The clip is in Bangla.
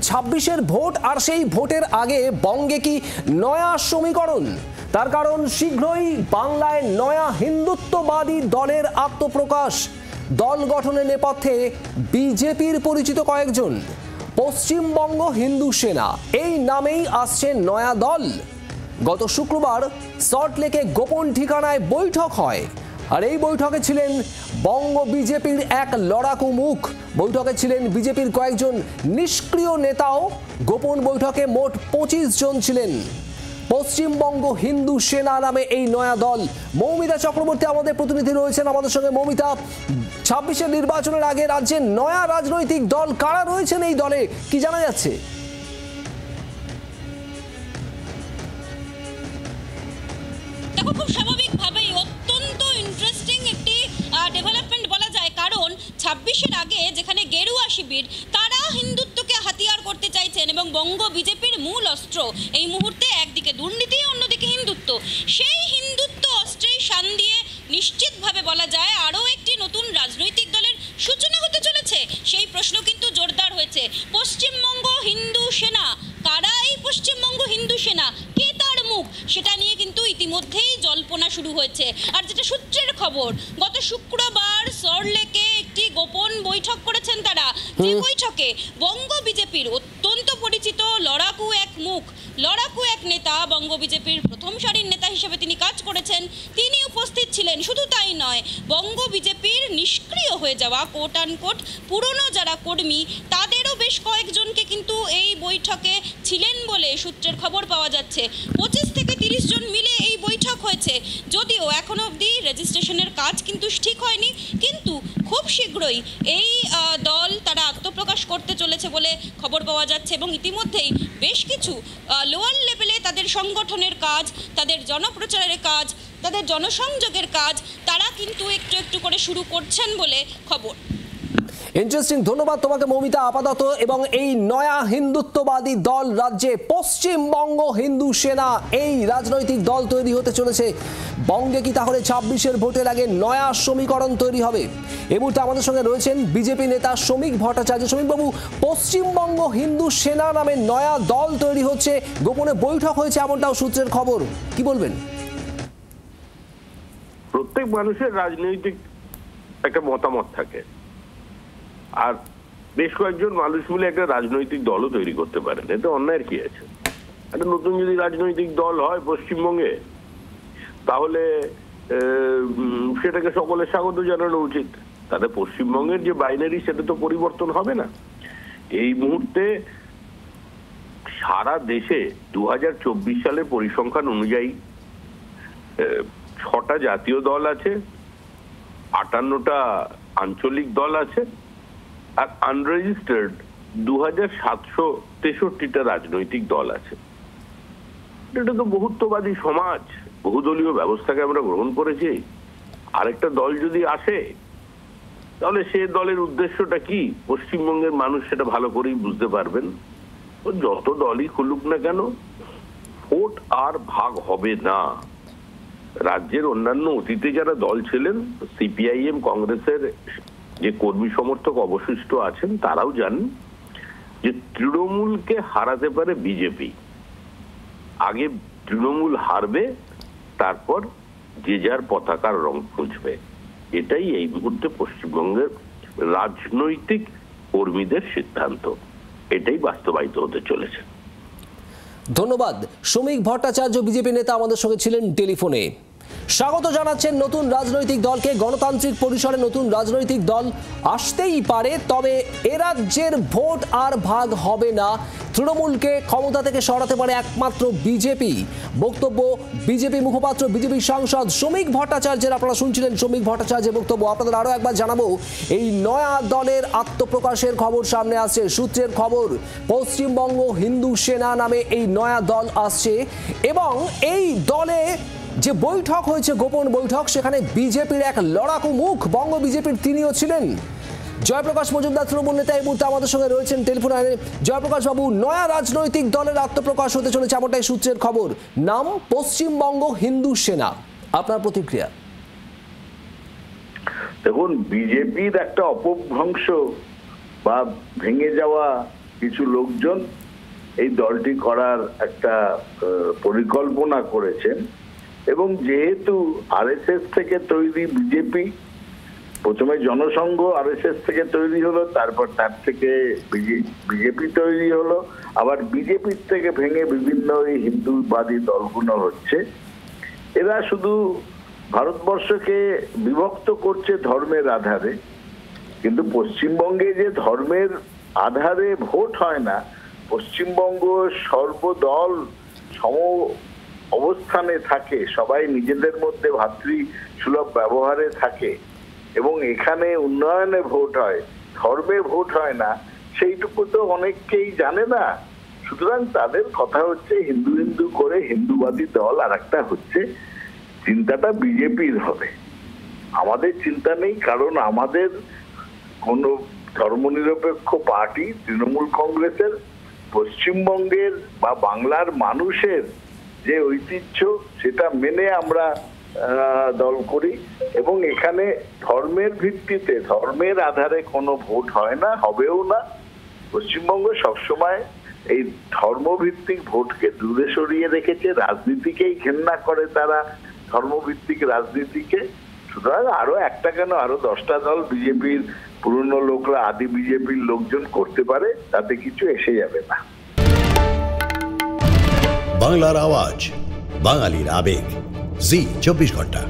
26-এর ভোট আর সেই ভোটের আগে বঙ্গে কি নয়া সমীকরণ? তার কারণ শীঘ্রই বাংলায় নয়া হিন্দুত্ববাদী দলের আত্মপ্রকাশ। দল গঠনের নেপথ্যে বিজেপির পরিচিত কয়েকজন। পশ্চিমবঙ্গ হিন্দু সেনা এই নামেই আসছে নয়া দল। গত শুক্রবার সল্টলেকে গোপন ঠিকানায় বৈঠক হয়, আর এই বৈঠকে ছিলেন বঙ্গ বিজেপির এক লড়াকু মুখ। বৈঠকে ছিলেন বিজেপির কয়েকজন নিষ্ক্রিয় নেতাও। গোপন বৈঠকে মোট 25 জন ছিলেন। পশ্চিমবঙ্গ হিন্দু সেনা নামে এই নয়া দল। মৌমিতা চক্রবর্তী আমাদের প্রতিনিধি রয়েছেন আমাদের সঙ্গে। মৌমিতা, 26-এর নির্বাচনের আগে রাজ্যে নয়া রাজনৈতিক দল কারা রয়েছেন এই দলে, কি জানা যাচ্ছে? খুব স্বাভাবিকভাবেই অত্যন্ত ইন্টারেস্টিং একটি ডেভেলপমেন্ট বলা যায়, কারণ 26-এর আগে যেখানে গেরুয়া শিবির তারা হিন্দুত্বকে হাতিয়ার করতে চাইছেন এবং বঙ্গ বিজেপির মূল অস্ত্র এই মুহূর্তে একদিকে দুর্নীতি, অন্যদিকে হিন্দুত্ব। সেই হিন্দুত্ব অস্ত্রেই শান দিয়ে নিশ্চিতভাবে বলা যায় আরও একটি নতুন রাজনৈতিক দলের সূচনা হতে চলেছে। সেই প্রশ্ন কিন্তু জোরদার হয়েছে। পশ্চিমবঙ্গ হিন্দু সেনা কারা? এই পশ্চিমবঙ্গ হিন্দু সেনা কে, তার মুখ, সেটা নিয়ে কিন্তু ইতিমধ্যেই জল্পনা শুরু হয়েছে। আর যেটা সূত্রের খবর, গত শুক্রবার সল্টলেকে একটি গোপন বৈঠক করেছেন তারা। যে বৈঠকে বঙ্গ বিজেপির অত্যন্ত পরিচিত লড়াকু এক মুখ, লড়াকু এক নেতা, বঙ্গ বিজেপির প্রথম সারির নেতা হিসেবে তিনি কাজ করেছেন, তিনি উপস্থিত ছিলেন। শুধু তাই নয়, বঙ্গ বিজেপির নিষ্ক্রিয় হয়ে যাওয়া কোট আনকোট পুরনো যারা কর্মী তাদেরও বেশ কয়েকজনকে কিন্তু এই বৈঠকে ছিলেন বলে সূত্রের খবর পাওয়া যাচ্ছে। 25 থেকে 30 জন মিলে এই বৈঠক হয়েছে। যদিও এখনো অবধি রেজিস্ট্রেশনের কাজ কিন্তু ঠিক হয়নি, কিন্তু খুব শীঘ্রই এই দল তারা আত্মপ্রকাশ করতে চলেছে বলে খবর পাওয়া যাচ্ছে এবং ইতিমধ্যেই বেশ কিছু লোয়ার লেভেলে তাদের সংগঠনের কাজ, তাদের জনপ্রচারের কাজ, তাদের জনসংযোগের কাজ তারা কিন্তু একটু একটু করে শুরু করছেন বলে খবর। ইন্টারেস্টিং, ধন্যবাদ তোমাকে মৌমিতা আপাতত। এবং এই নয়া হিন্দুত্ববাদী দল রাজ্যে পশ্চিমবঙ্গ হিন্দু সেনা এই রাজনৈতিক দল তৈরি হতে চলেছে। বঙ্গে কি তাহলে 26-এর ভোটের আগে নয়া সমীকরণ তৈরি হবে? এই মুহূর্তে আমাদের সঙ্গে রয়েছেন বিজেপি নেতা শ্রমিক ভট্টাচার্য। শ্রমিকবাবু, পশ্চিমবঙ্গ হিন্দু সেনা নামে নয়া দল তৈরি হচ্ছে, গোপনে বৈঠক হয়েছে এমনটাও সূত্রের খবর, কি বলবেন? প্রত্যেক মানুষের রাজনৈতিক একটা মতামত থাকে, আর বেশ কয়েকজন মানুষ মিলে একটা রাজনৈতিক দলও তৈরি করতে পারেন। এতে অন্যায়ের কি আছে? একটা নতুন যদি রাজনৈতিক দল হয় পশ্চিমবঙ্গে, তাহলে সেটাকে সকলের স্বাগত জানানো উচিত। তাতে পশ্চিমবঙ্গের যে বাইনারি সেটা তো পরিবর্তন হবে না। এই মুহূর্তে সারা দেশে 2024 সালের পরিসংখ্যান অনুযায়ী 6টা জাতীয় দল আছে, 58টা আঞ্চলিক দল আছে, আর আনরেজিস্টার্ড 2763টা রাজনৈতিক দল আছে। এটা তো বহুত্ববাদী সমাজ, বহুদলীয় ব্যবস্থাকে আমরা গ্রহণ করেছি। আরেকটা দল যদি আসে, তাহলে সে দলের উদ্দেশ্যটা কি পশ্চিমবঙ্গের মানুষ সেটা ভালো করেই বুঝতে পারবেন। যত দলই খুলুক না কেন, ভোট আর ভাগ হবে না। রাজ্যের অন্যান্য অতীতে যারা দল ছিলেন, সিপিআইএম কংগ্রেসের যে কর্মী সমর্থক অবশিষ্ট আছেন, তারাও জানেন যে তৃণমূলকে হারাতে পারে বিজেপি। আগে তৃণমূল হারবে, তারপর যে যার পতাকার রং খুঁজবে। এটাই এই মুহূর্তে পশ্চিমবঙ্গের রাজনৈতিক কর্মীদের সিদ্ধান্ত। এটাই বাস্তবায়িত হতে চলেছে। ধন্যবাদ। শ্রমিক ভট্টাচার্য বিজেপি নেতা আমাদের সঙ্গে ছিলেন টেলিফোনে। স্বাগত জানাচ্ছেন নতুন রাজনৈতিক দলকে। গণতান্ত্রিক পরিসরে নতুন রাজনৈতিক দল আসতেই পারে, তবে এ রাজ্যের ভোট আর ভাগ হবে না। তৃণমূলকে ক্ষমতা থেকে সরাতে পারে একমাত্র বিজেপি। বক্তব্য বিজেপি মুখপাত্র, বিজেপি সাংসদ শ্রমিক ভট্টাচার্যের। আপনারা শুনছিলেন শ্রমিক ভট্টাচার্যের বক্তব্য। আপনাদের আরও একবার জানাবো, এই নয়া দলের আত্মপ্রকাশের খবর সামনে আসছে। সূত্রের খবর, পশ্চিমবঙ্গ হিন্দু সেনা নামে এই নয়া দল আসছে এবং এই দলে যে বৈঠক হয়েছে, গোপন বৈঠক, সেখানে বিজেপির এক লড়াকু মুখ বঙ্গ বিজেপির তিনিও ছিলেন। জয়প্রকাশ মজুমদার তৃণমূল নেতা এই মুহূর্তে আমাদের সঙ্গে রয়েছেন টেলিফোন লাইনে। জয়প্রকাশ বাবু, নয়া রাজনৈতিক দলের আত্মপ্রকাশ হতে চলেছে এমনটাই সূত্রের খবর। নাম পশ্চিমবঙ্গ হিন্দু সেনা, আপনার প্রতিক্রিয়া? দেখুন, বিজেপির একটা অপভ্রংশ বা ভেঙে যাওয়া কিছু লোকজন এই দলটি করার একটা পরিকল্পনা করেছেন। এবং যেহেতু আরএসএস থেকে তৈরি বিজেপি, প্রথমে জনসংঘ আরএসএস থেকে তৈরি হলো, তারপর তার থেকে বিজেপি তৈরি হলো, আবার বিজেপির থেকে ভেঙে বিভিন্ন এই হিন্দুবাদী দলগুলো হচ্ছে। এরা শুধু ভারতবর্ষকে বিভক্ত করছে ধর্মের আধারে, কিন্তু পশ্চিমবঙ্গে যে ধর্মের আধারে ভোট হয় না, পশ্চিমবঙ্গ সর্বদল সম অবস্থানে থাকে, সবাই নিজেদের মধ্যে ভাতৃসুলভ ব্যবহারে থাকে এবং এখানে উন্নয়নে ভোট হয়, ধর্মে ভোট হয় না, সেইটুকু তো অনেককেই জানে না। সুতরাং তাদের কথা হচ্ছে হিন্দু হিন্দু করে হিন্দুবাদী দল, আর একটা হচ্ছে চিন্তাটা বিজেপির হবে। আমাদের চিন্তা নেই, কারণ আমাদের কোনো ধর্মনিরপেক্ষ পার্টি তৃণমূল কংগ্রেসের পশ্চিমবঙ্গের বা বাংলার মানুষের যে ঐতিহ্য সেটা মেনে আমরা দল করি এবং এখানে ধর্মের ভিত্তিতে, ধর্মের আধারে কোনো ভোট হয় না, হবেও না। পশ্চিমবঙ্গ সবসময় এই ধর্মভিত্তিক ভোটকে দূরে সরিয়ে রেখেছে, রাজনীতিকেই ঘেন্না করে তারা, ধর্মভিত্তিক রাজনীতিকে। সুতরাং আরো একটা কেন, আরো 10টা দল বিজেপির পুরনো লোকরা, আদি বিজেপির লোকজন করতে পারে, তাতে কিছু এসে যাবে না। বাংলার আওয়াজ, বাঙালির আবেগ, জি 24 ঘন্টা।